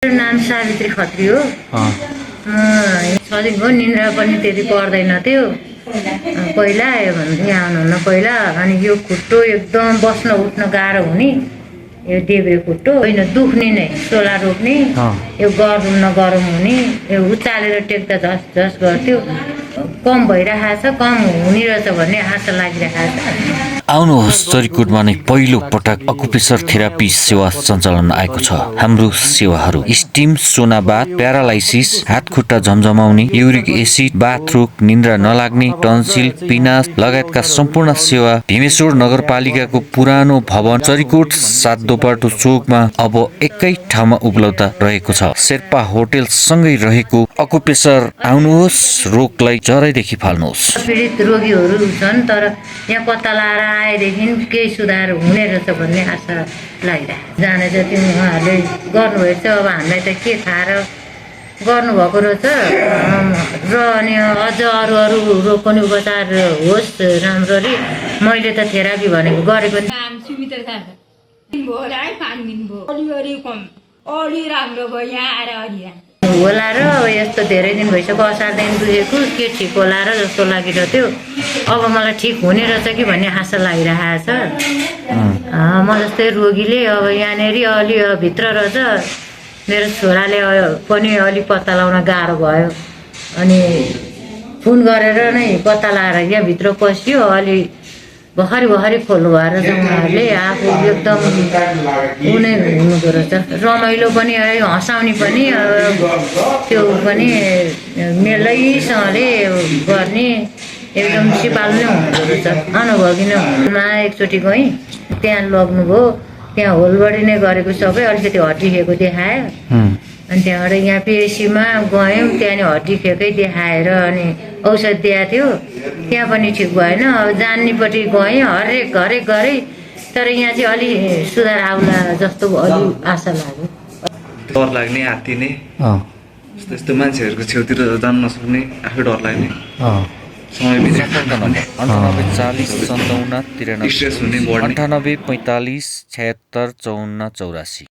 नाम सावित्री खत्री हो। 6 दिन भयो, निन्द्रा पनि त्यति पर्दैन थियो पहिला। यहाँ आउनुहुन्न पहिला। अनि यो खुट्टो एकदम बस्न उठ्न गाह्रो हुने, यो देब्रे खुट्टो होइन दुख्ने नै, सोला रोक्ने, यो गरम नगरम हुने, यो उचालेर टेक्दा झस झस गर्थ्यो। कम भइरहेको छ, कम हुने रहेछ भन्ने आशा लागिरहेको छ। आउनुहोस्, चरीकोटमा नै पहिलो पटक अकुपेसर थेरापी सेवा सञ्चालन आएको छ। हाम्रो सेवाहरू स्टिम, सोनाबाथ, प्यारालाइसिस, हात खुट्टा झमझमाउने, युरिक एसिड, बाथरोग, निन्द्रा नलाग्ने, टन्सिल, पिनास लगायतका सम्पूर्ण सेवा भीमेश्वर नगरपालिकाको पुरानो भवन चरीकोट 7 दोपाटो चोकमा अब एकै ठाउँमा उपलब्ध रहेको छ। शेर्पा होटेल सँगै रहेको अकुपेसर। आउनुहोस्, रोगलाई जरैदेखि फाल्नुहोस्। पीडित रोगीहरू छन्, तर यहाँ पत्ता लगाएर आएदेखि केही सुधार हुने रहेछ भन्ने आशा लागिरहेको। जाने जति उहाँहरूले गर्नुभएछ, अब हामीलाई त के थाहा र गर्नुभएको रहेछ। र अनि अझ अरू अरू रोग पनि उपचार होस् राम्ररी। मैले त थेरापी भनेको गरेको होला र यस्तो धेरै दिन भइसक्यो, असारदेखि दुखेको के ठिक होला र जस्तो लागिरहेको थियो। अब मलाई ठिक हुने रहेछ कि भन्ने आशा लागिरहेको छ। म जस्तै रोगीले अब यहाँनिर अलि भित्र रहेछ, मेरो छोराले पनि अलि पत्ता लगाउन गाह्रो भयो। अनि फोन गरेर नै पत्ता लगाएर यहाँभित्र पस्यो। अलि भर्खरै खोल्नु भएर चाहिँ उहाँहरूले आफू एकदम उनी हुनुहुँदो रहेछ। रमाइलो पनि हँसाउने पनि, त्यो पनि मेलैसँगले गर्ने, एकदम सिपालु नै हुनुहुँदो रहेछ। अनुभवीमा एकचोटि गएँ, त्यहाँ लग्नुभयो। त्यहाँ होलबडी नै गरेको सबै, अलिकति हड्डी खेको देखायो। अनि त्यहाँबाट यहाँ पिएचसीमा गयौँ, त्यहाँदेखि हड्डी खेकै देखाएर अनि औषध दिएको थियो, त्यहाँ पनि ठिक भएन। अब जान्नेपट्टि गएँ, हरेक गरेँ, तर यहाँ चाहिँ अलि सुधार आउला जस्तो अलि आशा लाग्यो। डर लाग्ने, हात्तिने, यस्तो मान्छेहरूको छेउतिर जान नसक्ने, आफै डर लाग्ने, समय बितेको 98 40 57 93 स्ट्रेस हुने, बढ्ने, 98 45 76 54 84।